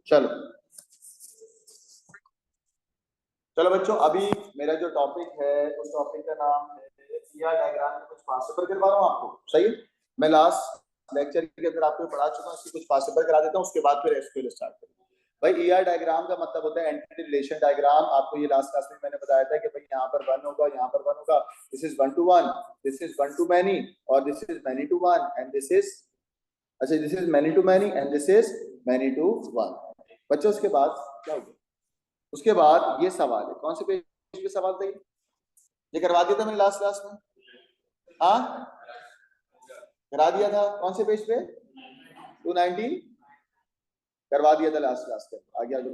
चलो चलो बच्चों, अभी मेरा जो टॉपिक है उस टॉपिक का नाम है ईआर डायग्राम में कुछ पास पेपर करवा रहा हूँ आपको। सही है, मैं लास्ट लेक्चर के अंदर आपको पढ़ा चुका हूँ, इसकी कुछ पास पेपर करा देता हूँ, उसके बाद फिर एसक्यूएल स्टार्ट करेंगे। भाई ईआर डायग्राम का मतलब होता है एंटिटी रिलेशन डायग्राम। आपको ये लास्ट क्लास में मैंने बताया था कि भाई यहाँ पर वन होगा, यहाँ पर वन होगा, this is one to one, this is one to many, और this is many to one, and this is अच्छा this is many to many, and this is many to one. बच्चों उसके बाद क्या हो गया? उसके बाद ये सवाल है, कौन से पेज पे सवाल था ये करवा दिया था मैंने लास्ट क्लास में? हाँ करा दिया था, कौन से पेज पे? 290 करवा दिया था लास्ट क्लास पे। आगे आगे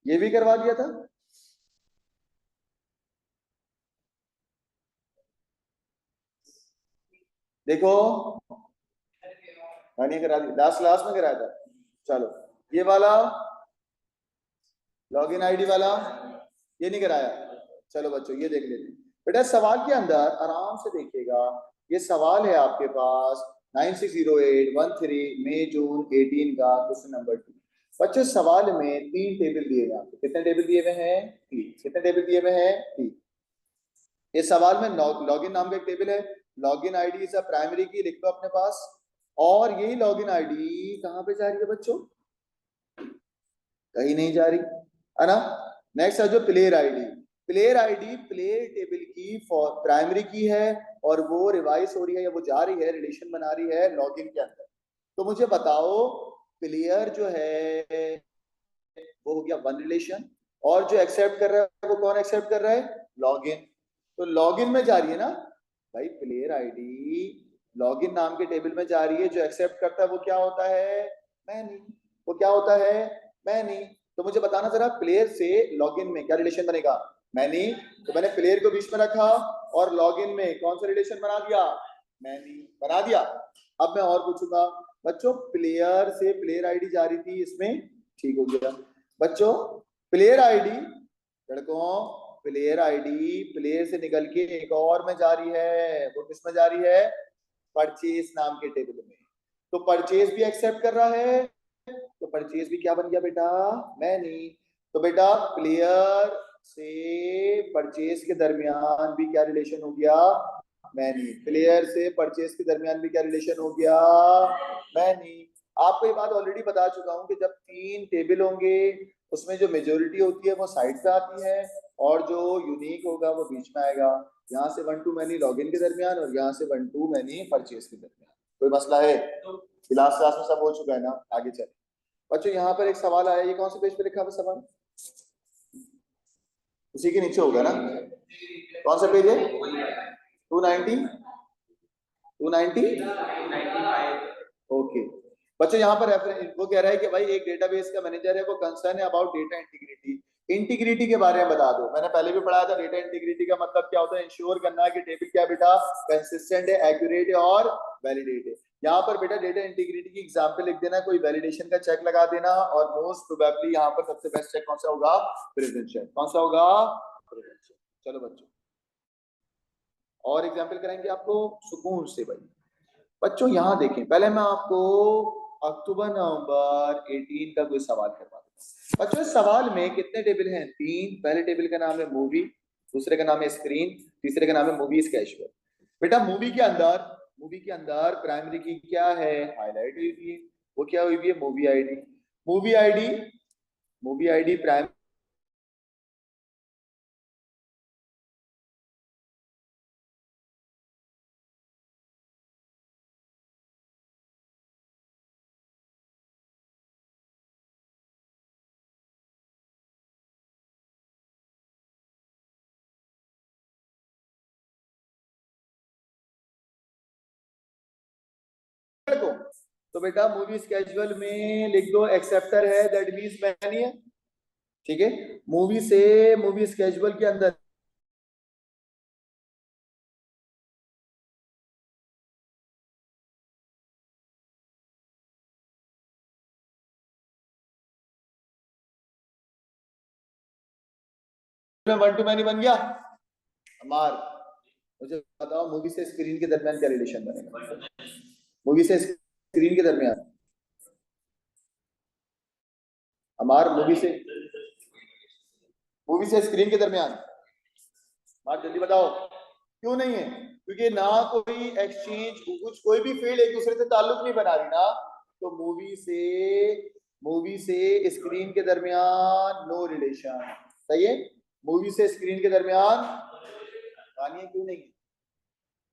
ये भी करवा दिया था। देखो नहीं करा दिया, लास्ट क्लास में कराया था। चलो ये वाला लॉगिन आईडी वाला ये नहीं कराया। चलो बच्चों ये देख लेते हैं। बेटा सवाल के अंदर आराम से देखिएगा, ये सवाल है आपके पास 960813 मई जून 18 का क्वेश्चन नंबर 2। बच्चों सवाल में 3 टेबल दिए हुए आपको। कितने टेबल दिए हुए हैं? 3। कितने टेबल दिए हुए हैं? 3। इस सवाल में लॉगिन नाम का एक टेबल है, login ID is a primary की लिख लो अपने पास, और यही लॉगिन आईडी कहां पे जा रही है बच्चों? कहीं नहीं जा रही है ना। नेक्स्ट है जो player ID, player ID player table की प्राइमरी की है, और वो रिवाइज हो रही है या वो जा रही है, रिलेशन बना रही है लॉगिन के अंदर। तो मुझे बताओ प्लेयर जो है वो हो गया वन रिलेशन, और जो एक्सेप्ट कर रहा है वो कौन एक्सेप्ट कर रहा है? लॉगिन। तो लॉगिन में जा रही है ना भाई, प्लेयर आईडी लॉगिन नाम के टेबल में जा रही है, जो एक्सेप्ट करता है वो क्या होता है? मैनी। वो क्या होता है? मैनी। तो मुझे बताना जरा प्लेयर से लॉगिन में क्या रिलेशन बनेगा? मैनी। तो मैंने प्लेयर को बीच में रखा और लॉगिन में कौन सा रिलेशन बना दिया? मैनी बना दिया। अब मैं और पूछूंगा बच्चों, प्लेयर से प्लेयर आईडी जा रही थी इसमें, ठीक हो गया। बच्चों प्लेयर आईडी, लड़कों प्लेयर आईडी प्लेयर से निकल के एक और में जा रही है, वो किस में जा रही है? परचेज नाम के टेबल में। तो परचेज भी एक्सेप्ट कर रहा है, तो परचेज भी क्या बन गया बेटा? मैनी। तो बेटा प्लेयर से परचेज के दरमियान भी क्या रिलेशन हो गया? मैनी। प्लेयर से परचेज के दरमियान भी क्या रिलेशन हो गया? मैनी। आपको ये बात ऑलरेडी बता चुका हूं कि जब 3 टेबल होंगे उसमें जो मेजोरिटी होती है वो साइड पे आती है, और जो यूनिक होगा वो बीच में आएगा। यहाँ से वन टू मैनी लॉगिन के दरमियान, और यहाँ से वन टू मैनी परचेज के दरमियान। कोई मसला है? लास्ट क्लास में सब हो चुका है ना, आगे चले। बच्चों यहाँ पर एक सवाल आया, ये कौन से पेज पे लिखा हुआ सवाल? उसी के नीचे होगा ना, कौन सा पेज है? 290 290 ओके। बच्चों यहाँ पर वो कह रहा है कि भाई एक डेटाबेस का मैनेजर है, वो कंसर्न है अबाउट डेटा इंटीग्रिटी। इंटीग्रिटी के बारे में बता दो। मैंने पहले भी पढ़ाया था, डेटा इंटीग्रिटी का मतलब क्या होता है? इंश्योर करना है कि टेबल क्या बेटा? कंसिस्टेंट है, एक्यूरेट है और वैलिडेट है। यहाँ पर बेटा डेटा इंटीग्रिटी की एग्जांपल लिख देना, कोई वैलिडेशन का चेक लगा देना, और मोस्ट प्रोबेबली यहाँ पर सबसे बेस्ट चेक कौन सा होगा? Present check. कौन सा होगा? Present check. चलो बच्चों और एग्जाम्पल कराएंगे आपको सुकून से भाई। बच्चों यहाँ देखें, पहले मैं आपको अक्टूबर नवंबर 18 का कोई सवाल करवा दूँ। बच्चों इस सवाल में कितने टेबल हैं? 3। पहले टेबल का नाम है मूवी, दूसरे का नाम है स्क्रीन, तीसरे का नाम है मूवी स्केचुअल। बेटा मूवी के अंदर प्राइमरी की क्या है? हाईलाइट हुई हुई है, वो क्या हुई हुई है? Movie ID. Movie ID movie ID primary को। तो बेटा मूवी स्केजुअल में लिख दो एक्सेप्टर है, दैट मींस मैनी है। ठीक है, मूवी से मूवी स्केजुअल के अंदर वन टू मैनी बन गया। अमार मुझे बताओ मूवी से स्क्रीन के दरमियान क्या रिलेशन बनेगा? मूवी से स्क्रीन के दरमियान हमार मूवी से स्क्रीन के दरमियान, आप जल्दी बताओ क्यों नहीं है? क्योंकि ना कोई एक्सचेंज, कुछ कोई भी फील्ड एक दूसरे से ताल्लुक नहीं बना रही ना, तो मूवी से स्क्रीन के दरमियान नो रिलेशन। सही है, मूवी से स्क्रीन के दरमियान कहानी क्यों नहीं?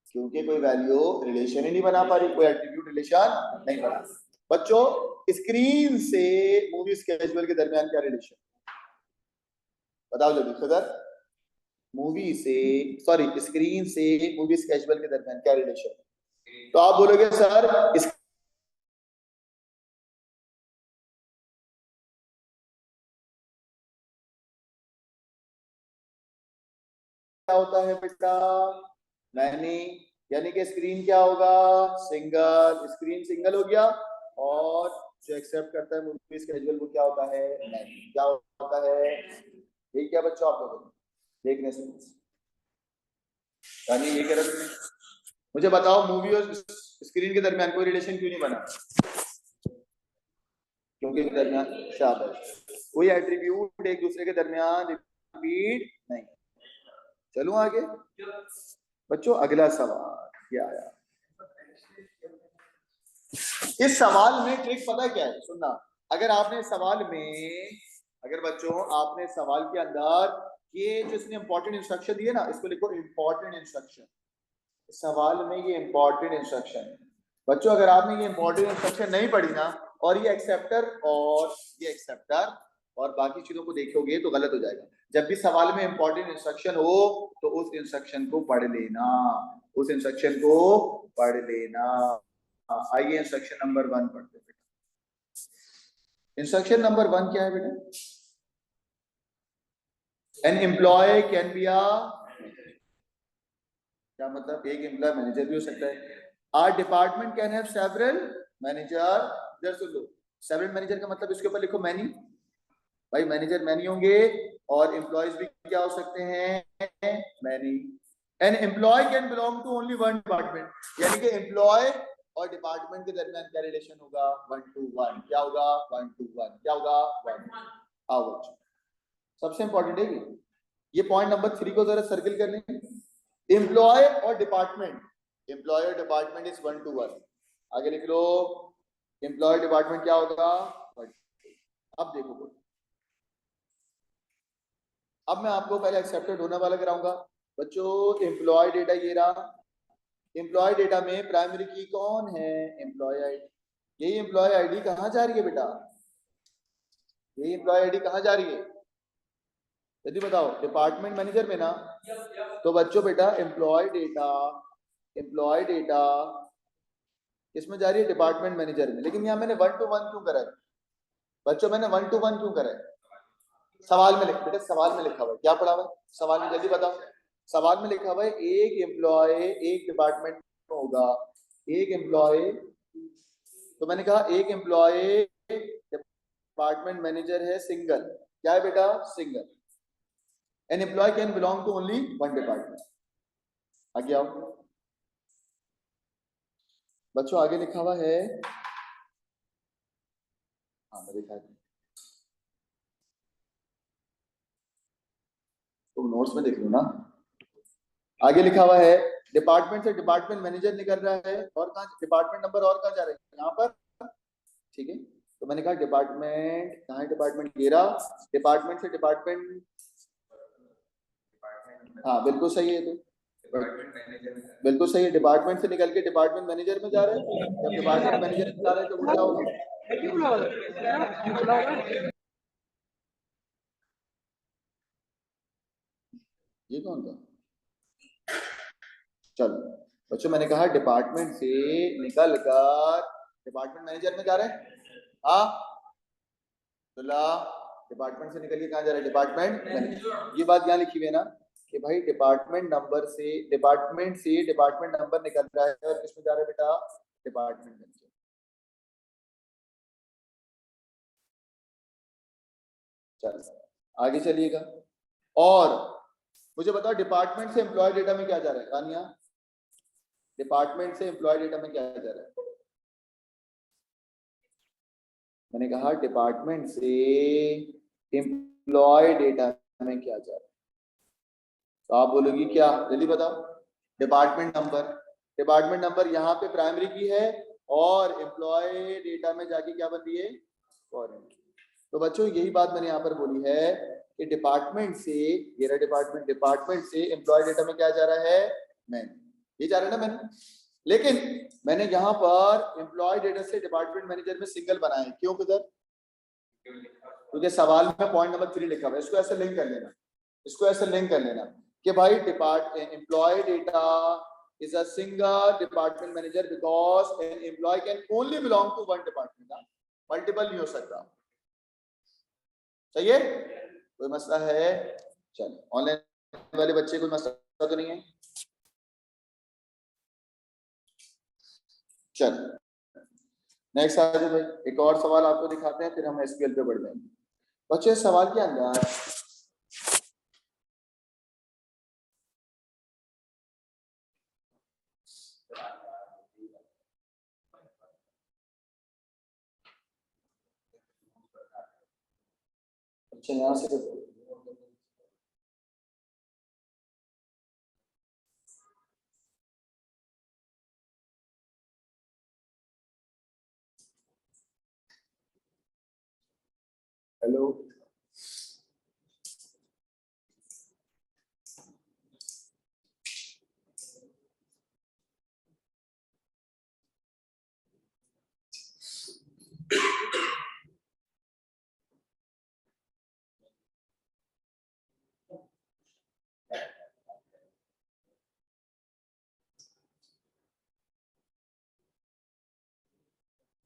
क्योंकि कोई वैल्यू रिलेशन ही नहीं बना पा रही, कोई एट्रीब्यूट रिलेशन नहीं बना। बच्चों, स्क्रीन से मूवी स्केजुअल के दरमियान क्या रिलेशन? बताओ जल्दी सदर। स्क्रीन से मूवी स्केजुअल के दरमियान क्या रिलेशन? तो आप बोलोगे सर क्या होता है बेटा? मैनी, यानी कि स्क्रीन क्या होगा? सिंगल, स्क्रीन सिंगल हो गया, और जो एक्सेप्ट करता है मूवी स्केजुअल वो क्या होता है? मैनी। क्या होता है? ये क्या बच्चों आप लोगों देखने से यानी ये कह रहे, मुझे बताओ मूवी और स्क्रीन के दरमियान कोई रिलेशन क्यों नहीं बना? क्योंकि दरमियान शाबाश, कोई एट्रीब्यूट एक दूसरे के दरमियान रिपीट नहीं। चलूं आगे बच्चों, अगला सवाल क्या आया? इस सवाल में ट्रिक पता क्या है? सुनना, अगर आपने सवाल में, अगर बच्चों आपने सवाल के अंदर ये जो इसने इंपॉर्टेंट इंस्ट्रक्शन दिए ना, इसको लिखो इंपॉर्टेंट इंस्ट्रक्शन। सवाल में ये इंपॉर्टेंट इंस्ट्रक्शन है बच्चों, अगर आपने ये इंपॉर्टेंट इंस्ट्रक्शन नहीं पढ़ी ना, और ये एक्सेप्टर और बाकी चीजों को देखोगे तो गलत हो जाएगा। जब भी सवाल में इंपॉर्टेंट इंस्ट्रक्शन हो तो उस इंस्ट्रक्शन को पढ़ लेना, उस इंस्ट्रक्शन को पढ़ लेना। आइए इंस्ट्रक्शन नंबर 1 पढ़ते हैं। इंस्ट्रक्शन नंबर 1 क्या है बेटा? An employ can be a, क्या मतलब? एक एम्प्लॉय मैनेजर भी हो सकता है। Or department can have several manager. इधर सुन लो, सेवरल मैनेजर का मतलब इसके ऊपर लिखो मैनी। भाई मैनेजर मैनी होंगे और एम्प्लॉयज भी क्या हो सकते हैं? Many. An employ can belong to only one department, यानी कि एम्प्लॉय और डिपार्टमेंट के दरमियान क्या रिलेशन होगा? 1 to 1। क्या होगा? 1 to 1। क्या होगा? 1। आओ बच्चों, सबसे इंपॉर्टेंट है ये पॉइंट नंबर 3 को जरा सर्किल कर लें। एम्प्लॉय और डिपार्टमेंट, एम्प्लॉय और डिपार्टमेंट इज 1 to 1। आगे लिख लो, एम्प्लॉय डिपार्टमेंट क्या होगा? 1 to 1। अब देखो, अब मैं आपको पहले एक्सेप्टेड होने वाला कराऊंगा बच्चों। एम्प्लॉय डेटा ये रहा, एम्प्लॉय डेटा में प्राइमरी की कौन है? Employ ID. यही एम्प्लॉय आईडी कहाँ जा रही है बेटा? यही एम्प्लॉय आईडी कहाँ जा रही है? यदि बताओ, डिपार्टमेंट मैनेजर में ना। तो बच्चों बेटा एम्प्लॉय डेटा इसमें जा रही है डिपार्टमेंट मैनेजर में, लेकिन यहाँ मैंने 1 to 1 क्यों करा है बच्चों? मैंने 1 to 1 क्यों करा है? सवाल में बेटा, सवाल में लिखा हुआ है, क्या पढ़ा हुआ है सवाल में? जल्दी बताओ। सवाल में लिखा हुआ है एक एम्प्लॉय एक डिपार्टमेंट में होगा, एक एम्प्लॉय। तो मैंने कहा एक एम्प्लॉय डिपार्टमेंट मैनेजर है सिंगल। क्या है बेटा? Single. An employ can belong to only one department. आगे आओ बच्चों, आगे लिखा हुआ है, हाँ मैं लिखा है, तुम नोट्स में देख लो ना। आगे लिखा हुआ है डिपार्टमेंट से डिपार्टमेंट मैनेजर निकल रहा है, और कहाँ डिपार्टमेंट नंबर और कहाँ जा रहा है? यहाँ पर। ठीक है, तो मैंने कहा डिपार्टमेंट कहाँ है? डिपार्टमेंट ये रहा, डिपार्टमेंट से डिपार्टमेंट, हाँ बिल्कुल सही है। तो बिल्कुल सही है, डिपार्टमेंट से निकल के डिपार्टमेंट मैनेजर में जा रहे हैं। जब डिपार्टमेंट मैनेजर में जा रहे हैं तो वो क्या होगा? ये कौन था? चलो बच्चों, मैंने कहा डिपार्टमेंट से निकल कर डिपार्टमेंट मैनेजर में जा रहे हैं। हाँ दुल्ला, डिपार्टमेंट से निकल के कहाँ जा रहे हैं? Department manager. ये बात यहाँ लिखी हुई है ना कि भाई डिपार्टमेंट से डिपार्टमेंट नंबर निकल रहा है, और किसमें जा रहा है बेटा? Department manager. चलो आगे चलिएगा, और मुझे बताओ डिपार्टमेंट से एम्प्लॉय डेटा में क्या जा रहा है? कानिया, डिपार्टमेंट से एम्प्लॉय डेटा में क्या जा रहा है? मैंने कहा डिपार्टमेंट से एम्प्लॉय डेटा में क्या जा रहा है, तो आप बोलोगी क्या, जल्दी बताओ। डिपार्टमेंट नंबर यहाँ पे प्राइमरी की है और एम्प्लॉय डेटा में जाके क्या बन रही है, फॉरेन। तो बच्चों यही बात मैंने यहाँ पर बोली है कि डिपार्टमेंट से, ये रहा डिपार्टमेंट से एम्प्लॉय डेटा में क्या जा रहा है, मैन, ये जा रहा है ना मैन। लेकिन मैंने यहाँ पर एम्प्लॉय डेटा से डिपार्टमेंट मैनेजर में सिंगल बनाए, क्यों किधर, क्योंकि सवाल में पॉइंट नंबर 3 लिखा हुआ है, इसको ऐसे लिंक कर लेना, इसको ऐसे लिंक कर लेना कि भाई employ data is a single department manager because an employee can only belong to one department, multiple नहीं हो सकता। सही है, कोई मसला है? चलो ऑनलाइन वाले बच्चे कोई मसला तो नहीं है? चलो नेक्स्ट आ जाओ भाई, एक और सवाल आपको दिखाते हैं, फिर हम एसक्यूएल पे बढ़ जाएंगे। बच्चे सवाल के अंदर अच्छा यहाँ से हेलो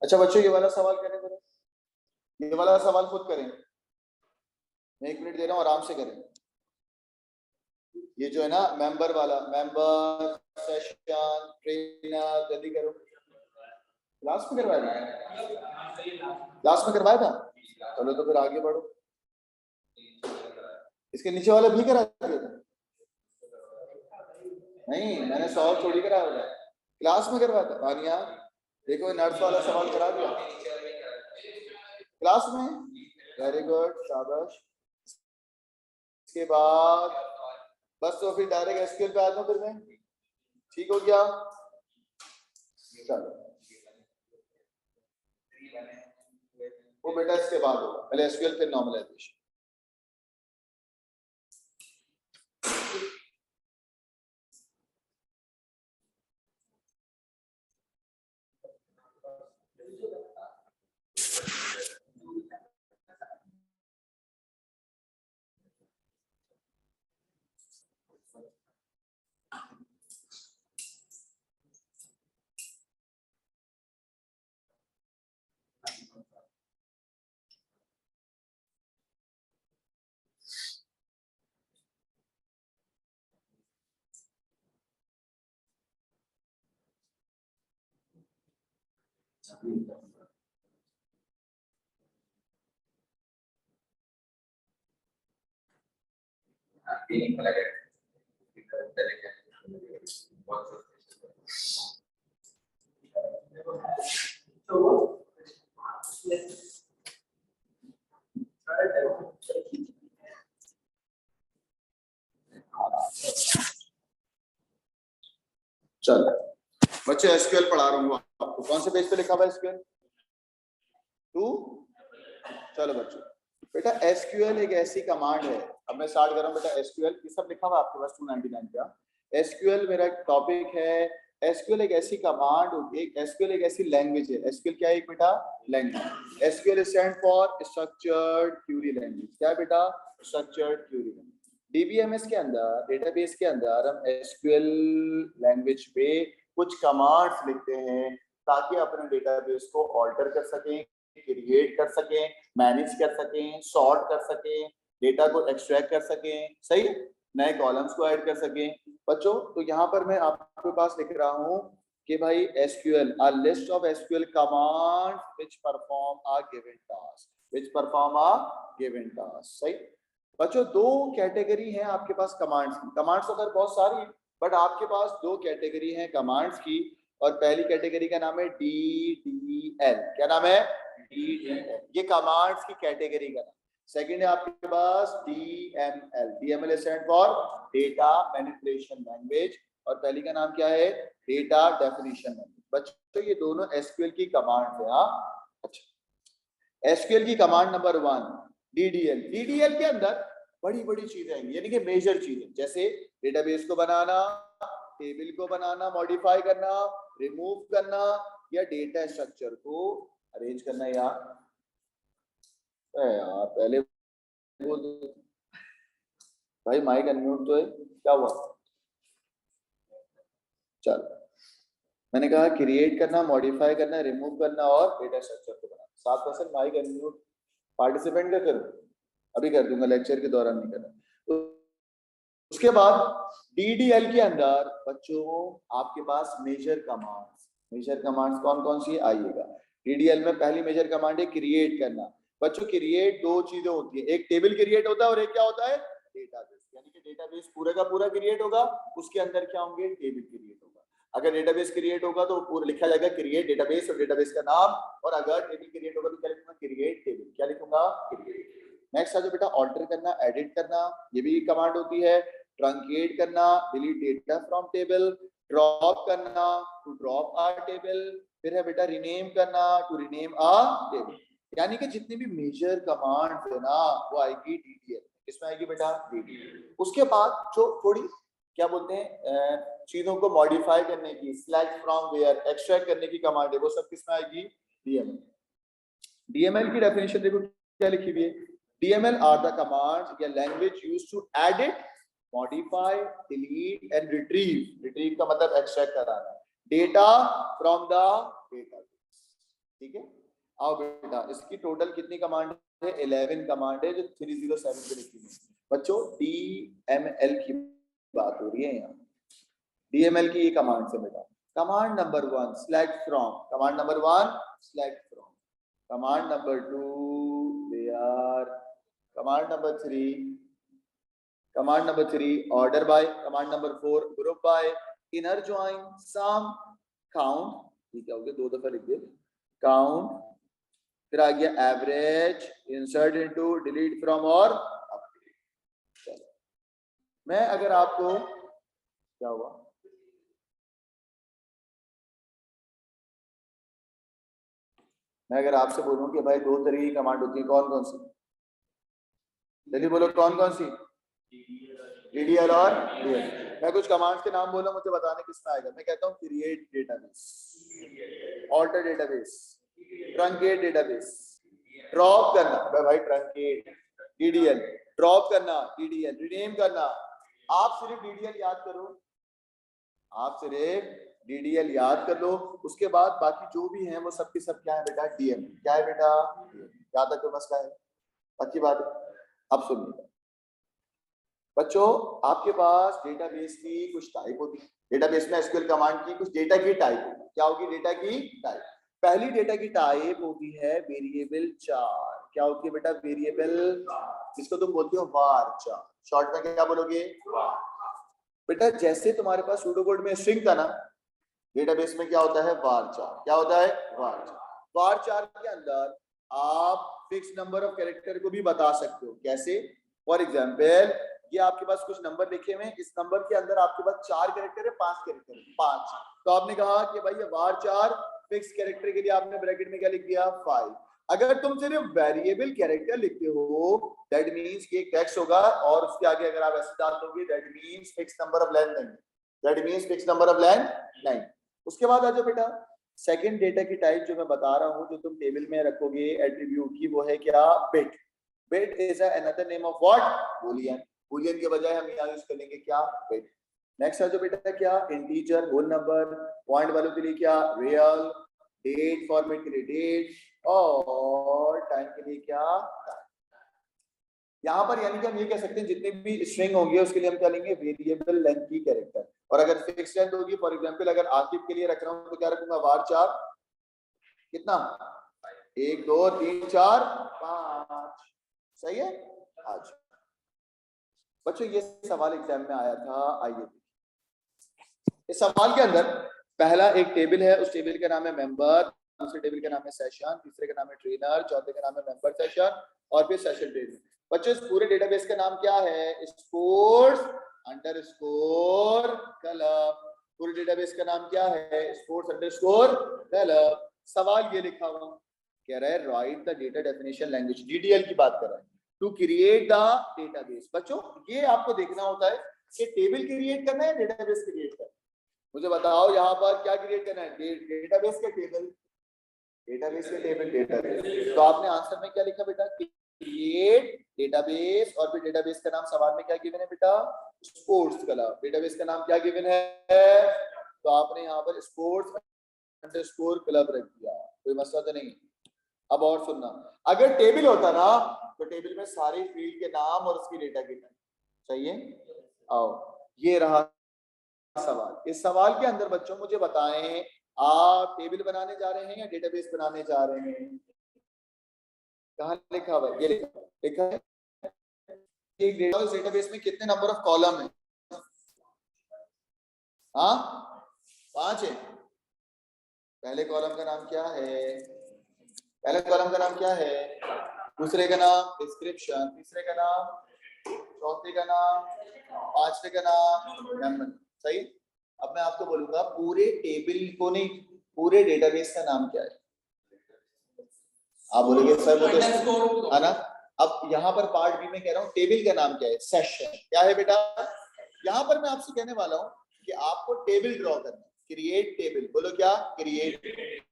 अच्छा बच्चों ये वाला सवाल करें जरा, ये वाला सवाल खुद करें, मैं 1 मिनट दे रहा हूँ, आराम से करें। ये जो है ना मेंबर वाला, मेंबर सेशन ट्रेनर, जल्दी करो। क्लास में करवाया था, क्लास में करवाया था, चलो तो फिर आगे बढ़ो। इसके नीचे वाला भी करा दिया था? नहीं मैंने सॉल्व थोड़ी कराया होगा, क्लास में करवाया था। तानिया देखो नर्स वाला सवाल करा दिया क्लास में, वेरी गुड, शाबाश। इसके बाद बस तो फिर डायरेक्ट एसक्यूएल पे आता हूँ फिर मैं, ठीक हो गया? चलो वो बेटा इसके बाद होगा, पहले एसक्यूएल फिर नॉर्मलाइजेशन। चलो बच्चे एसक्यूएल पढ़ा रहा हूँ आपको, कौन से पेज पे लिखा हुआ है एसक्यूएल 2? चलो बच्चों बेटा एसक्यूएल एक ऐसी कमांड है, अब मैं स्टार्ट कर रहा हूँ बेटा। एसक्यूएल ये सब लिखा हुआ आपके पास 299 का। एसक्यूएल मेरा एक टॉपिक है। एसक्यूएल एक ऐसी कमांड होगी, एसक्यूएल एक ऐसी लैंग्वेज है। एसक्यूएल क्या है एक बेटा? Language. SQL stand for structured query language. क्या है बेटा? Structured query language. डीबीएमएस के अंदर, डेटाबेस के अंदर हम एसक्यूएल लैंग्वेज पे कुछ कमांड्स लिखते हैं ताकि अपने डेटाबेस को ऑल्टर कर सकें, क्रिएट कर सकें, मैनेज कर सकें, सॉर्ट कर सकें, डेटा को एक्सट्रैक्ट कर सकें, सही, नए कॉलम्स को ऐड कर सकें। बच्चों तो यहाँ पर मैं आपके पास लिख रहा हूँ कि भाई SQL, a list of SQL commands which perform a given task, which perform a given task, सही। बच्चों 2 कैटेगरी हैं आपके पास कमांड्स की। कमांड्स अगर बहुत सारी, बट आपके पास 2 कैटेगरी हैं कमांड्स की। और पहली कैटेगरी का नाम है DDL। क्या नाम है? DDL। ये कमांड्स की कैटेगरी का नाम। सेकंड है आपके पास DML। DML stand for data manipulation language, और पहली का नाम क्या है? Data definition language. बच्चों ये दोनों एसक्यूएल की कमांड्स है। अच्छा, एसक्यूएल की कमांड नंबर 1 DDL। DDL के अंदर बड़ी बड़ी चीजें आएंगी, यानी कि मेजर चीजें, जैसे डेटाबेस को बनाना, टेबल को बनाना, मॉडिफाई करना, रिमूव करना, या डेटा स्ट्रक्चर को अरेंज करना। यार पहले बोल दो भाई, माइक अनम्यूट तो है, क्या हुआ? चल, मैंने कहा क्रिएट करना, मॉडिफाई करना, रिमूव करना और डेटा स्ट्रक्चर को बनाना। 7% माइक अनम्यूट पार्टिसिपेंट का करूं? अभी कर दूंगा, लेक्चर के दौरान नहीं करना। तो उसके बाद DDL के अंदर बच्चों आपके पास मेजर कमांड्स कौन कौन सी आइएगा। DDL में पहली मेजर कमांड है क्रिएट करना। बच्चों क्रिएट दो चीजें होती है, एक टेबल क्रिएट होता है और एक क्या होता है? डेटाबेस। यानी कि डेटाबेस पूरे का पूरा क्रिएट होगा, उसके अंदर क्या होंगे? टेबल क्रिएट होगा। अगर डेटाबेस क्रिएट होगा तो पूरा लिखा जाएगा क्रिएट डेटाबेस और डेटाबेस का नाम, और अगर टेबल क्रिएट होगा तो क्या लिखूंगा? Create table. क्या लिखूंगा? क्रिएट। नेक्स्ट आ जाओ बेटा, ऑल्टर करना, एडिट करना, ये भी कमांड होती है। ट्रंकेट करना, delete data from table. Drop करना, टू ड्रॉप अ टेबल। फिर है बेटा रीनेम करना, टू रीनेम अ टेबल। यानी कि जितनी भी मेजर कमांड है ना, वो आएगी DDL। किसमें आएगी बेटा? DDL। उसके बाद जो थोड़ी क्या बोलते हैं चीजों को मॉडिफाई करने की, सिलेक्ट फ्रॉम वेयर, एक्सट्रैक्ट करने की कमांड है, वो सब किसमें आएगी? DML। DML की डेफिनेशन देखो क्या लिखी हुई है। DML are the commands या language used to edit, modify, delete and retrieve। retrieve का मतलब extract कराना, data from the database। ठीक है, आओ बेटा, इसकी टोटल कितनी कमांड है? 11 कमांड है, जो 307 पे लिखी हुई है। बच्चों DML की बात हो रही है यहाँ। DML की ये कमांड से बेटा, command number 1 select from, command number 1 select from, command number 2 where, command number 3 order by, command number 4 group by, inner join, sum, count। ठीक है, हो गया, 2 दफा लिख दिया, count। फिर आ गया average, insert into, delete from और अपडेट। मैं अगर आपको, क्या हुआ? मैं अगर आपसे बोलूं कि भाई 2 तरह की कमांड होती है, कौन कौन सी? जल्दी बोलो, कौन कौन सी? DDL और DL। मैं कुछ कमांड्स के नाम बोला, मुझे बताने किसमें आएगा। मैं कहता हूँ create database, alter database, truncate database, drop करना भाई ट्रंकेट DDL, ड्रॉप करना DDL, रीनेम करना। आप सिर्फ DDL याद करो, आप सिर्फ DDL याद कर लो, उसके बाद बाकी जो भी हैं वो सब के सब क्या है बेटा? DM। क्या है बेटा? याद रखो, मसला है, अच्छी बात है। अब सुनिए बच्चों, आपके पास डेटाबेस की कुछ टाइप होती है। डेटाबेस में एसक्यूएल कमांड की कुछ डेटा की टाइप होगी। क्या होगी डेटा की टाइप? पहली डेटा की टाइप होती है वेरिएबल चार। क्या होती है बेटा? वेरिएबल, जिसको तुम बोलते हो वार चार। शॉर्ट में क्या बोलोगे? बेटा जैसे तुम्हारे पास सूडो कोड में स्ट्रिंग था ना, डेटाबेस में क्या होता है? वार चार। क्या होता है? वार चार। वार चार के अंदर आप फिक्स नंबर ऑफ कैरेक्टर को भी बता सकते हो। कैसे? फॉर एग्जाम्पल, ये आपके पास कुछ नंबर लिखे हुए हैं, इस नंबर के अंदर आपके पास 4 कैरेक्टर है, 5 कैरेक्टर है, 5। तो आपने कहा कि भाई ये वार चार फिक्स कैरेक्टर के लिए आपने ब्रैकेट में क्या लिख दिया? 5। अगर तुम सिर्फ वेरिएबल कैरेक्टर लिखते हो, दैट मींस कि एक टेक्स्ट होगा और उसके आगे अगर आप ऐसे डाल दोगे, that means fix number of length नहीं, that means fix number of length नहीं। उसके बाद आ जाओ बेटा, सेकंड डेटा की टाइप जो मैं बता रहा हूं, जो तुम टेबल में रखोगे एट्रीब्यूट की, वो है क्या? Bit. Bit is another name of what? Boolean. Boolean के बजाय हम यहाँ यूज कर लेंगे क्या? बिट। नेक्स्ट है जो बेटा क्या? इंटीजर, होल नंबर, पॉइंट वालों के लिए क्या? रियल, डेट फॉर्मेट के लिए डेट, और टाइम के लिए क्या? यहाँ पर यानी कि हम ये कह सकते हैं जितने भी स्ट्रिंग होंगे उसके लिए हम क्या लेंगे? वेरिएबल लेंथ की कैरेक्टर। और अगर फिक्स लेंथ होगी, फॉर एग्जांपल अगर आकिब के लिए रख रहा हूँ तो क्या रखूंगा? वार चार, कितना? 1 2 3 4 5। सही है? आज बच्चों ये सवाल एग्जाम में आया था, आइए इस सवाल के अंदर पहला एक टेबल है, उस टेबल का नाम है मेंबर, दूसरे टेबल का नाम है सेशन, तीसरे का नाम है ट्रेनर, चौथे का नाम है मेंबर सेशन और फिर सेशन ट्रेनर। बच्चों इस पूरे डेटाबेस का नाम क्या है? Sports underscore club. पूरे डेटाबेस का नाम क्या है? Sports underscore club. सवाल ये लिखा हुआ कह रहा है right the data definition language, DDL की बात कर रहा है, टू क्रिएट द डेटाबेस। बच्चों ये आपको देखना होता है कि टेबल क्रिएट करना है डेटाबेस क्रिएट करना है। मुझे बताओ यहाँ पर क्या क्रिएट करना है? डेटाबेस के टेबल, डेटाबेस के टेबल, डेटाबेस। तो आपने आंसर में क्या लिखा बेटा? क्रिएट डेटाबेस, और फिर डेटाबेस का नाम सवाल में क्या गिवन है बेटा? Sports club. डेटाबेस का नाम क्या गिवन है? तो आपने यहाँ पर स्पोर्ट्स अंडरस्कोर क्लब रख दिया, कोई मसला तो नहीं। अब और सुनना, अगर टेबल होता ना तो टेबल में सारे फील्ड के नाम और उसकी डेटा की टाइप चाहिए। आओ ये रहा सवाल। इस सवाल के अंदर बच्चों मुझे बताएं, आप टेबल बनाने जा रहे हैं या डेटाबेस बनाने जा रहे हैं? कहाँ लिखा हुआ है? ये लिखा है एक डेटाबेस में कितने नंबर ऑफ कॉलम है? हाँ 5 है। पहले कॉलम का नाम क्या है? पहले कॉलम का नाम क्या है? दूसरे का नाम डिस्क्रिप्शन, तीसरे का नाम, चौथे का नाम, पांचवे का नाम मेंबर। सही। अब मैं आपको बोलूंगा पूरे टेबल को नहीं, पूरे डेटाबेस का नाम क्या है? आप बोलोगे सर वो तो है ना। अब यहाँ पर पार्ट बी में कह रहा हूँ टेबल का नाम क्या है? सेशन। क्या है बेटा? यहाँ पर मैं आपसे कहने वाला हूँ कि आपको टेबल ड्रॉ करना है, क्रिएट टेबल। बोलो क्या? क्रिएट।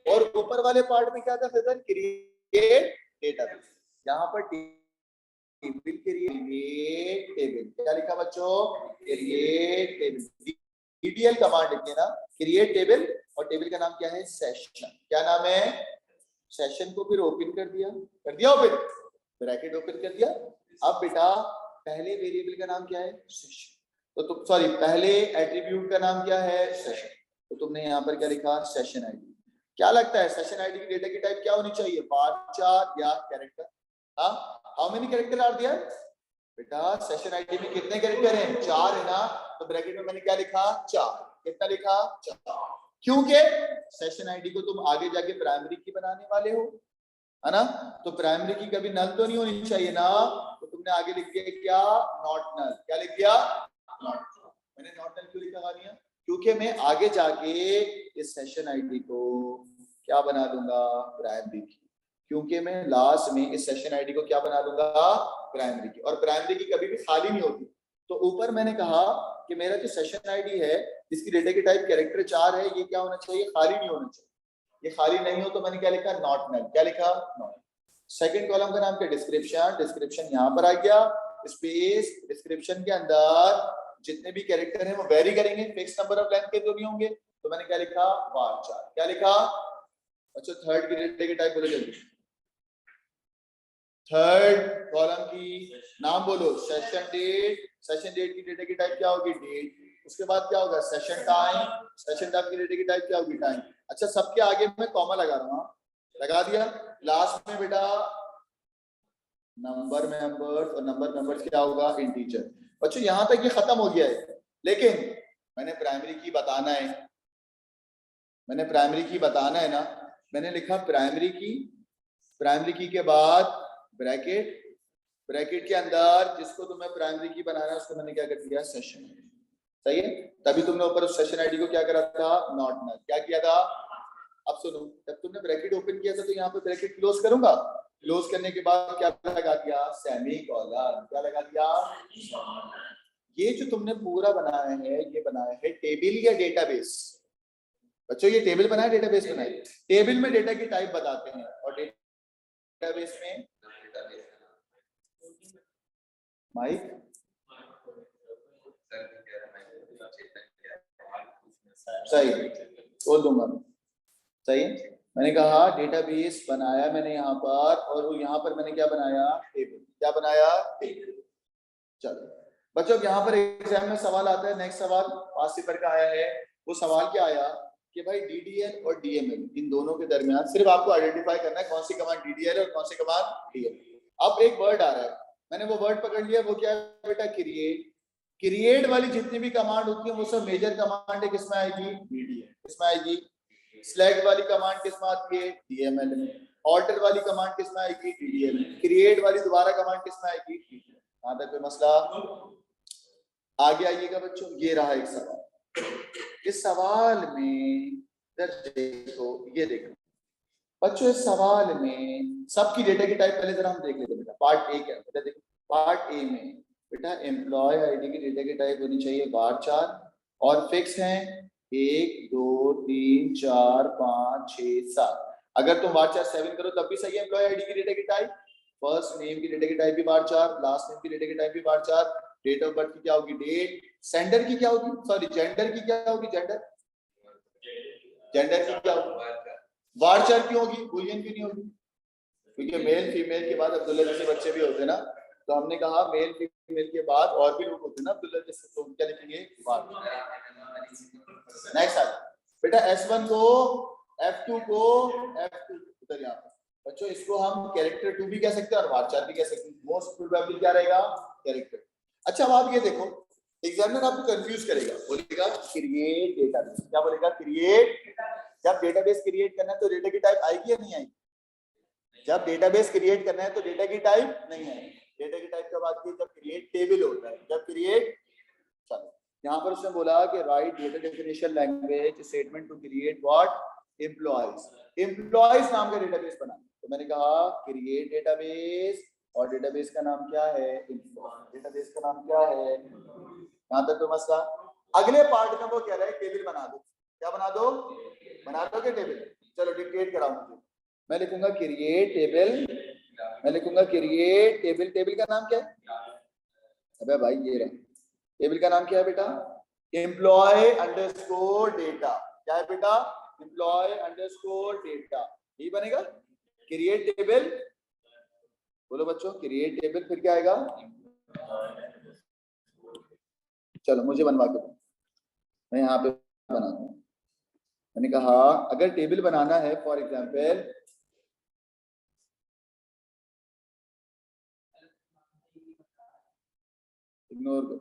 और ऊपर वाले पार्ट में क्या था सर? Create database. यहाँ पर टेबल क्रिएट टेबल क्या लिखा बच्चों? Create table. डीडीएल कमांड लिखिए ना, क्रिएट टेबल, और टेबल का नाम क्या है? सेशन। क्या नाम है? सेशन को फिर ओपन कर दिया, ओपन, ब्रैकेट ओपन कर दिया। अब बेटा पहले वेरिएबल का नाम क्या है? सेशन। तो तुम सॉरी पहले एट्रीब्यूट का नाम क्या है? सेशन। तो तुमने यहाँ पर क्या लिखा? Session ID. क्या लगता है सेशन आईडी की डेटा की टाइप क्या होनी चाहिए? बार या कैरेक्टर? हाँ, how many character are there? बेटा सेशन आईडी में कितने कैरेक्टर हैं? 4 है ना। तो ब्रैकेट में मैंने क्या लिखा? 4। कितना लिखा? 4। क्योंकि सेशन आईडी को तुम आगे जाके प्राइमरी की बनाने वाले हो, है ना। तो प्राइमरी की कभी नल तो नहीं होनी चाहिए ना। तो तुमने आगे लिख दिया क्या? Not null. क्या लिख दिया? नॉट। मैंने नॉट नल क्यों लिखा दिया? क्योंकि मैं आगे जाके इस सेशन आईडी को क्या बना दूंगा? प्राइमरी की। क्योंकि मैं लास्ट में इस सेशन आईडी को क्या बना दूंगा? प्राइमरी की। और प्राइमरी की कभी भी खाली नहीं होती। तो ऊपर मैंने कहा कि मेरा जो सेशन आईडी है जिसकी डेटा की टाइप कैरेक्टर 4 है, ये क्या होना चाहिए? खाली नहीं होना चाहिए। ये खाली नहीं हो तो मैंने क्या लिखा? Not null. क्या लिखा? नॉट। सेकंड कॉलम का नाम क्या? डिस्क्रिप्शन। डिस्क्रिप्शन यहाँ पर आ गया, स्पेस। डिस्क्रिप्शन के अंदर जितने भी कैरेक्टर हैं वो वेरी करेंगे, फिक्स नंबर ऑफ लेंथ के तो नहीं होंगे। तो मैंने क्या लिखा? varchar। क्या लिखा? अच्छा थर्ड की डेटा की टाइप बोलो जल्दी। थर्ड कॉलम की नाम बोलो। Session date. सेशन डेट की डेटा की टाइप क्या होगी? डेट। उसके बाद क्या होगा? Session time. सेशन टाइम की डेटा की टाइप क्या होगी? टाइम। अच्छा सबके आगे मैं कॉमा लगा रहा हूँ, लगा दिया। लास्ट में बेटा नंबर मेंबर्स, और नंबर मेंबर्स क्या होगा? इंटीजर। बच्चों यहाँ तक ये खत्म हो गया है, लेकिन मैंने प्राइमरी की बताना है, मैंने प्राइमरी की बताना है ना। मैंने लिखा प्राइमरी की, प्राइमरी की के बाद ब्रैकेट, ब्रैकेट के अंदर जिसको तुम्हें प्राइमरी की बनाना है उसको मैंने क्या कर दिया? सेशन। सही है। तभी तुमने ऊपर उस सेशन आईडी को क्या करा था? Not null. क्या किया था? अब सुनो, जब तुमने ब्रैकेट ओपन किया था तो यहाँ पे ब्रैकेट क्लोज करूंगा। क्लोज करने के बाद क्या लगा दिया? सेमीकोलन। क्या लगा दिया? ये जो तुमने पूरा बनाया है, ये बनाया है टेबल या डेटाबेस? बच्चों ये टेबल बनाया, डेटाबेस बनाया? टेबल में डेटा की टाइप बताते हैं और डेटाबेस में माइक सही बोल दूंगा। सही। मैंने कहा डेटाबेस बनाया मैंने यहाँ पर, और यहाँ पर मैंने क्या बनाया? टेबल। क्या बनाया? टेबल। चलो बच्चों यहाँ पर एग्जाम में सवाल आता है, नेक्स्ट सवाल पास पेपर का आया है। वो सवाल क्या आया कि भाई डीडीएल और डीएमएल इन दोनों के दरमियान सिर्फ आपको आइडेंटिफाई करना है कौन सी कमांड डीडीएल और कौन सी कमांड डीएमएल। अब एक वर्ड आ रहा है, मैंने वो वर्ड पकड़ लिया, वो क्या है बेटा? क्रिएट। क्रिएट वाली जितनी भी कमांड होती है वो सब मेजर कमांड है, किसमें आएगी? डीडीएल। किसमें आएगी? सिलेक्ट वाली कमांड किसमें आती है? डीएमएल में। ऑल्टर वाली कमांड किसमें आएगी? डीडीएल में। क्रिएट वाली दोबारा कमांड किसमें आएगी? डीडीएल। यहाँ तक कोई मसला? आगे आइएगा बच्चों, ये रहा एक सवाल। इस सवाल में देखो, ये देखो बच्चों, इस सवाल में सबकी डेटा की टाइप पहले जरा हम देख लेते बेटा। पार्ट ए क्या है बेटा? देखो पार्ट ए में बेटा एम्प्लॉय आईडी की डेटा की टाइप होनी चाहिए varchar, और फिक्स है 1 2 3 4 5 6 7। अगर तुम varchar 7 करो तब भी सही है। एम्प्लॉय आईडी की डेटा की टाइप, फर्स्ट नेम की डेटा की टाइप भी varchar, लास्ट नेम की डेटा की टाइप भी varchar, डेट ऑफ बर्थ की क्या होगी? डेट। सेंडर की क्या होगी? सॉरी जेंडर की क्या होगी? जेंडर की क्या होगी? varchar क्यों होगी? बुलियन क्यों नहीं होगी? क्योंकि मेल फीमेल के बाद अब्दुल्ला जैसे बच्चे भी होते हैं ना, तो हमने कहा मेल फीमेल के बाद और भी लोग होते हैं ना अब्दुल्ला जैसे, तो क्या लिखेंगे? नेक्स्ट आ बेटा S1 को F2 को F2 उधर यहाँ बच्चों, इसको हम कैरेक्टर 2 भी कह सकते हैं और varchar भी कह सकते हैं। मोस्ट प्रोबेबली क्या रहेगा? कैरेक्टर। अच्छा अब आप ये देखो, एग्जामिनर आपको कंफ्यूज करेगा, बोलेगा क्रिएट डेटाबेस। क्या बोलेगा? क्रिएट। जब डेटाबेस क्रिएट करना है तो डेटा की टाइप आएगी या नहीं आएगी? जब डेटाबेस क्रिएट करना है तो डेटा की टाइप नहीं आएगी। डेटा की टाइप कब आती है? जब क्रिएट टेबल होता है। जब क्रिएट, चलो यहाँ पर उसने बोला कि write data definition language statement to create what? Employees. Employees नाम का डेटाबेस बना, तो मैंने कहा क्रिएट डेटाबेस, और डेटाबेस का नाम क्या है? एम्प्लॉय। डेटाबेस का नाम क्या है? यहाँ तक तो मसला। अगले पार्ट में वो कह रहा है टेबल बना दो। क्या बना दो? बना दो क्या टेबल? चलो डिक्टेट कराओ मुझे। मैं लिखूंगा क्रिएट टेबल, मैं लिखूंगा क्रिएट टेबल। टेबल का नाम क्या है? अबे भाई ये रहा टेबल का नाम क्या है बेटा? Employ underscore data. क्या है बेटा? Employ underscore data. यही बनेगा क्रिएट टेबल। बोलो बच्चों क्रिएट टेबल, फिर क्या आएगा? चलो मुझे बनवा के दो, मैं यहाँ पे बना दूं। मैंने कहा अगर टेबल बनाना है फॉर एग्जाम्पल, इग्नोर करो,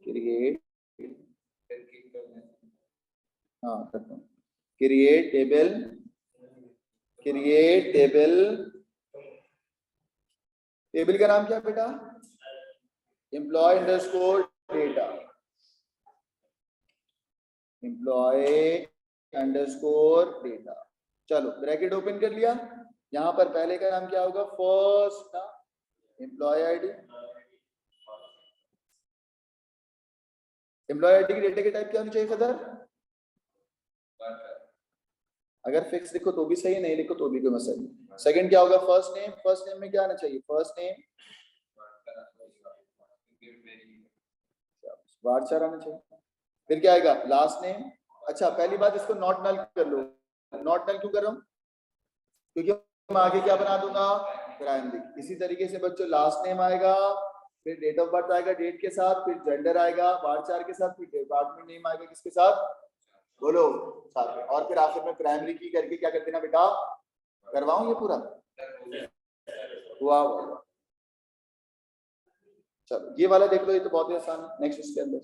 क्रिएट, हाँ करता हूँ, create table, create table. Table का नाम क्या है बेटा? Employ underscore data. Employ underscore data. चलो ब्रैकेट ओपन कर लिया। यहाँ पर पहले का नाम क्या होगा? फर्स्ट ना, एम्प्लॉय आईडी। एम्प्लॉय आईडी की डेटा की टाइप क्या होनी चाहिए सदर? अगर फिक्स लिखो तो भी सही है, नहीं लिखो तो भी कोई मसला नहीं। सेकंड क्या होगा? First name. फर्स्ट नेम में क्या आना चाहिए? फर्स्ट नेम varchar आना चाहिए। फिर क्या आएगा? Last name. अच्छा पहली बात इसको नॉट नल कर लो। नॉट नल क्यों कर रहा हूँ? क्योंकि मैं आगे क्या बना दूंगा? प्राइमरी। इसी तरीके से बच्चों लास्ट नेम आएगा, फिर डेट ऑफ बर्थ आएगा डेट के साथ, फिर जेंडर आएगा varchar के साथ, फिर डिपार्टमेंट नेम आएगा किसके साथ? बोलो साथ में, और फिर आखिर में प्राइमरी की करके क्या कर देना बेटा? करवाऊं ये पूरा? हुआ। चलो ये वाला देख लो, ये तो बहुत ही आसान है। नेक्स्ट इसके अंदर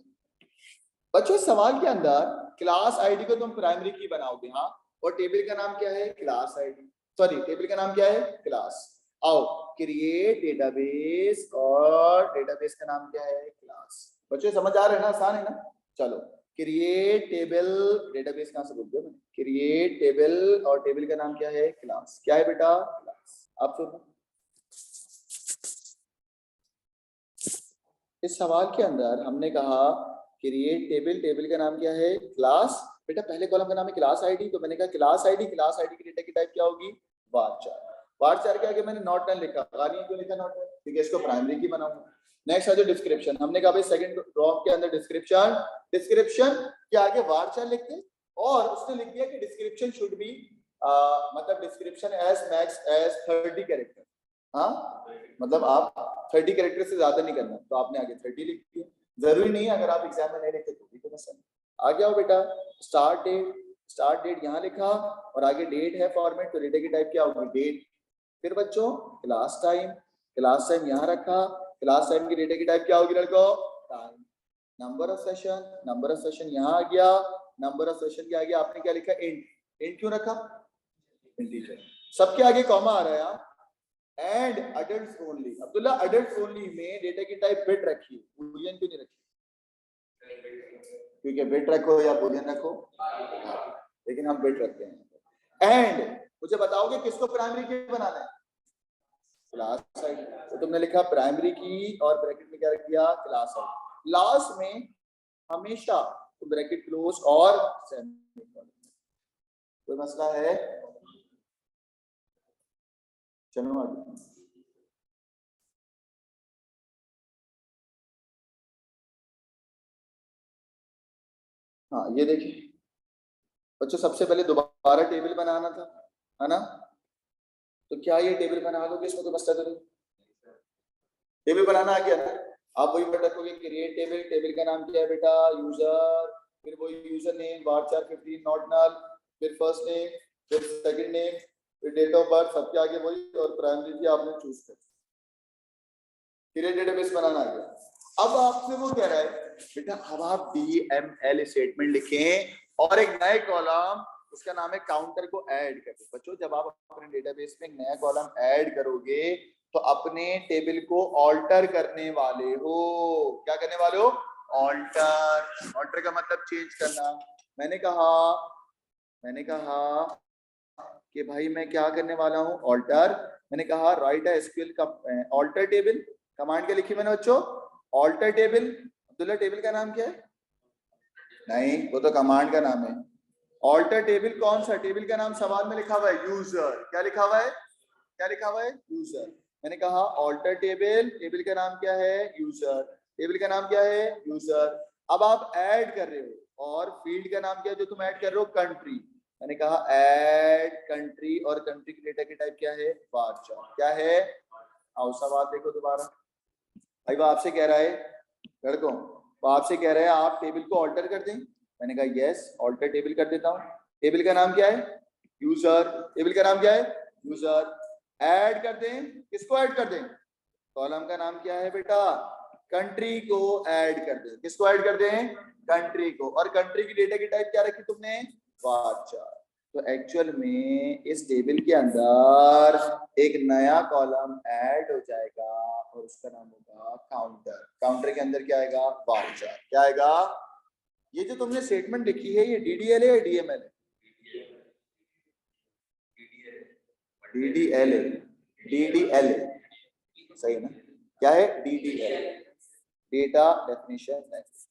बच्चों सवाल के अंदर क्लास आईडी को तुम प्राइमरी की बनाओगे, हाँ, और टेबल का नाम क्या है? Class ID. सॉरी टेबल का नाम क्या है? क्लास। आओ क्रिएट डेटाबेस, और डेटाबेस का नाम क्या है? क्लास। बच्चों समझ आ रहा है ना? आसान है ना? चलो क्रिएट टेबल, डेटाबेस कहां से बोल दिया मैंने? क्रिएट टेबल, और टेबल का नाम क्या है? क्लास। क्या है बेटा? क्लास। आप सुनो, इस सवाल के अंदर हमने कहा क्रिएट टेबल, टेबल का नाम क्या है? क्लास। बेटा पहले कॉलम का नाम है क्लास आईडी, तो मैंने कहा क्लास आईडी, क्लास आईडी की डेटा की टाइप क्या होगी? varchar। varchar के आगे मैंने नॉट नल लिखा, गानी क्यों लिखा नॉट नल? ठीक है, इसको प्राइमरी की बनाऊंगा। नेक्स्ट है जो डिस्क्रिप्शन, हमने कहा भाई सेकंड रॉ के अंदर डिस्क्रिप्शन, डिस्क्रिप्शन के आगे varchar लिखते हैं, और उसने लिख दिया कि डिस्क्रिप्शन शुड बी मतलब description as max as 30 character. हाँ मतलब आप 30 कैरेक्टर से ज्यादा नहीं करना, तो आपने आगे 30 लिख दिया। जरूरी नहीं है, अगर आप एग्जाम में नहीं लिखते तो भी तो मसला। आ गया बेटा स्टार्ट डेट, स्टार्ट डेट यहाँ लिखा, और आगे डेट है फॉर्मेट, तो डेटा की टाइप क्या होगी? डेट। फिर बच्चों क्लास टाइम, क्लास टाइम यहाँ रखा, क्लास टाइम की डेटा की टाइप क्या होगी लड़कों? टाइम। नंबर ऑफ सेशन यहाँ आ गया, नंबर ऑफ सेशन के आगे आपने क्या लिखा, इंट। इंट क्यों रखा, इंटीजर। सबके आगे कॉमा आ रहा है यार, and adults only. Abdullah adults only में डेटा की टाइप बिट रखी, बूलियन क्यों नहीं रखी? क्योंकि बिट रखो या बूलियन रखो, लेकिन हम बिट रखते हैं। एंड मुझे बताओगे किसको प्राइमरी की बनाना है? Class side. तो तुमने लिखा प्राइमरी की और ब्रैकेट में क्या रख दिया, क्लास साइड। लास्ट में हमेशा तो ब्रैकेट क्लोज और सेमीकोलन। कोई मसला है? चलो आगे। हाँ ये देखिए बच्चों, सबसे पहले दोबारा टेबल बनाना था, है ना? तो क्या ये टेबल बना लोगे, इसमें तो मसला करो, टेबल बनाना आ गया ना? आप वही वर्ड रखोगे, क्रिएट टेबल। टेबल का नाम क्या है बेटा, यूजर। फिर वो user name varchar 15 not null, फिर फर्स्ट नेम, फिर सेकंड नेम, फिर डेट ऑफ बर्थ, सबके आगे वही, और प्राइमरी की आपने चूज कर, क्रिएट डेटाबेस बनाना आ गया। अब आपसे वो कह रहा है बेटा अब आप DML स्टेटमेंट लिखें और एक नए कॉलम, उसका नाम है काउंटर, को ऐड कर दो। बच्चों जब आप अपने डेटाबेस में एक नया कॉलम ऐड करोगे तो अपने टेबल को ऑल्टर करने वाले हो। क्या करने वाले हो? ऑल्टर। ऑल्टर का मतलब चेंज करना। मैंने कहा कि भाई मैं क्या करने वाला हूँ, ऑल्टर। मैंने कहा राइट है एसक्यूएल का ऑल्टर टेबल। कमांड क्या लिखी मैंने बच्चों, ऑल्टर टेबल। अब्दुल्ला टेबल का नाम क्या है? नहीं, वो तो कमांड का नाम है। ऑल्टर टेबल कौन सा? टेबल का नाम सवाल में लिखा हुआ है यूजर। क्या लिखा हुआ है? क्या लिखा हुआ है? यूजर। मैंने कहा ऑल्टर टेबल, टेबल का नाम क्या है? यूजर। टेबल का नाम क्या है? यूजर। अब आप ऐड कर रहे हो और फील्ड का नाम क्या है जो तुम ऐड कर रहे हो? कंट्री। मैंने कहा ऐड कंट्री, और कंट्री की डेटा की टाइप क्या है? varchar। क्या है? आओ सवाल देखो दोबारा। भाई वो आपसे कह रहा है लड़कों, वो आपसे कह रहा है आप टेबल को ऑल्टर कर दें। मैंने कहा यस, ऑल्टर टेबल कर देता हूँ। टेबल का नाम क्या है? यूजर। टेबल का नाम क्या है? यूजर। ऐड कर दें, किसको ऐड कर दें? कॉलम का नाम क्या है बेटा? कंट्री को ऐड कर दें। किसको ऐड कर दें? कंट्री को। और कंट्री की डेटा की टाइप क्या रखी तुमने? varchar। तो एक्चुअल में इस टेबल के अंदर एक नया कॉलम ऐड हो जाएगा और उसका नाम होगा काउंटर। काउंटर के अंदर क्या आएगा? varchar। क्या आएगा? ये जो तुमने स्टेटमेंट लिखी है ये DDL है या DML है? DDL है। DDL है, सही है ना? क्या है? DDL, data definition language.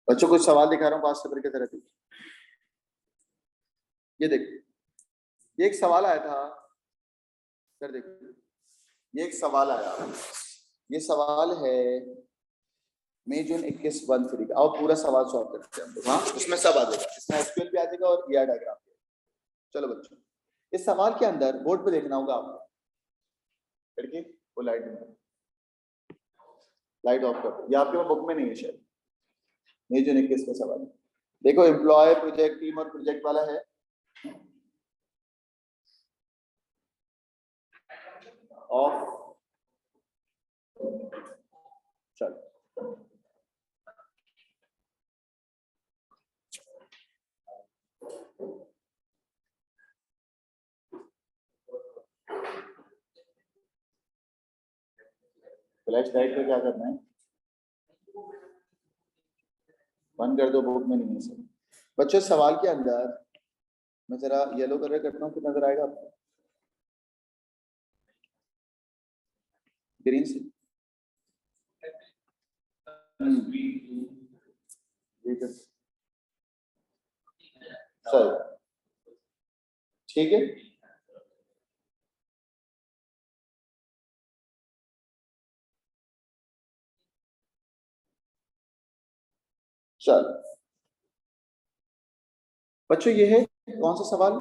बच्चों कुछ सवाल दिखा रहा हूँ पांच पेपर की तरह। ये देखो, ये एक सवाल आया था सर, देखो ये एक सवाल आया। ये सवाल है मई जून 21 1 3 का। आओ पूरा सवाल सॉल्व करते हैं हम लोग। हाँ उसमें सब आ जाएगा, इसमें एसक्यूएल भी आ जाएगा और ER डायग्राम भी। चलो बच्चों, इस सवाल के अंदर बोर्ड पे देखना होगा आपको। लड़की वो लाइट ऑफ कर दो, ये आपके बुक में नहीं है शायद। मई जून 21 का सवाल है। देखो एम्प्लॉय, प्रोजेक्ट टीम और प्रोजेक्ट वाला है। ऑफ, चलो लेफ्ट राइट पे क्या करना है? बंद कर दो, बुक में नहीं है सर। बच्चों सवाल के अंदर मैं जरा येलो कलर करता हूँ, फिर नजर आएगा आपको ग्रीन से। सर ठीक है। चल बच्चों ये है कौन सा सवाल?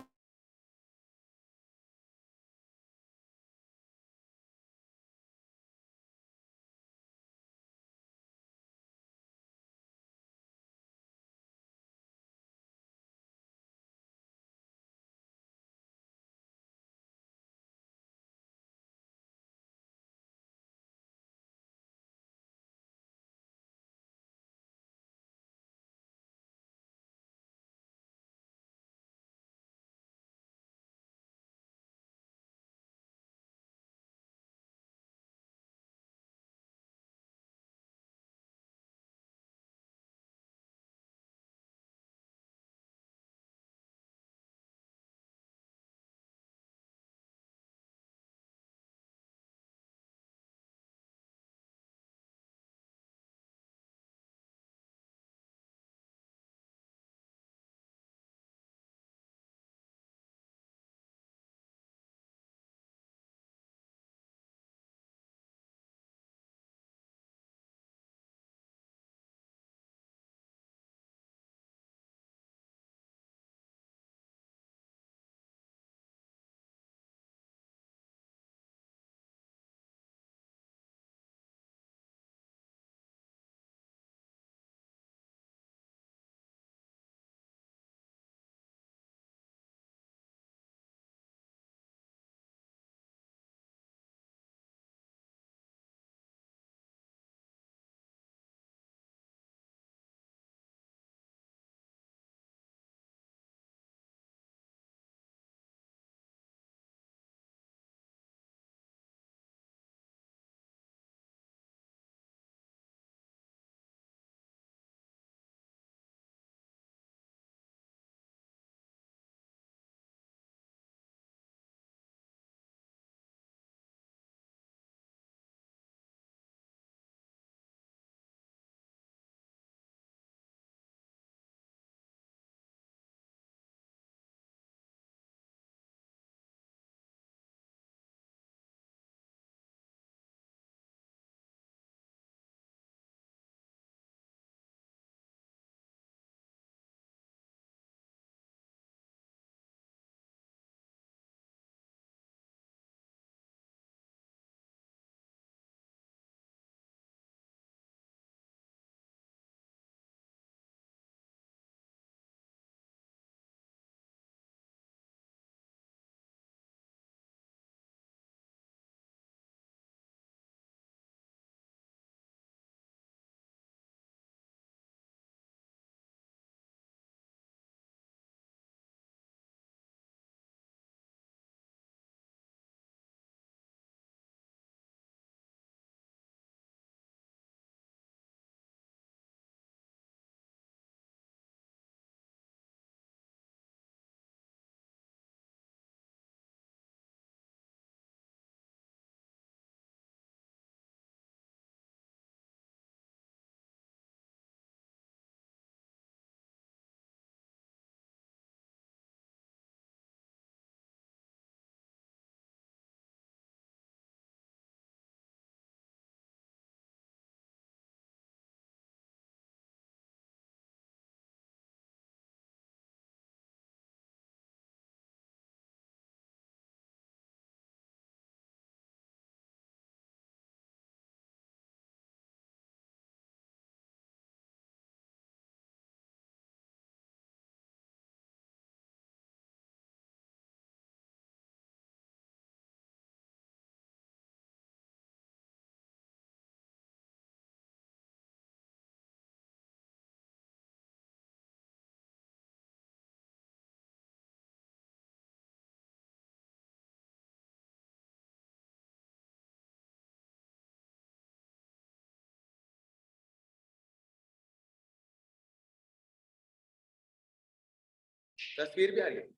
तस्वीर भी आ रही है।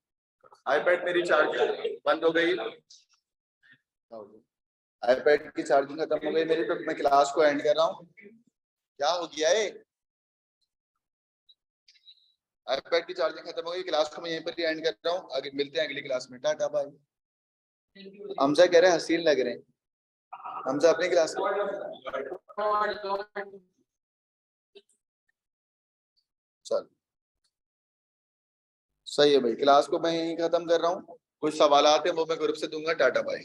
आईपैड मेरी चार्जिंग बंद हो गई, आईपैड की चार्जिंग खत्म हो गई मेरी, तो मैं क्लास को एंड कर रहा हूँ। क्या हो गया है? आईपैड की चार्जिंग खत्म हो गई, क्लास को मैं यहीं पर ही एंड कर रहा हूँ। आगे मिलते हैं अगली क्लास में, टाटा बाय। हमजा कह रहे हैं हसीन लग रहे हैं, हमजा अपनी क्लास में। चल सही है भाई, क्लास को मैं यहीं खत्म कर रहा हूँ। कुछ सवाल आते हैं वो मैं ग्रुप से दूंगा। Tata bye.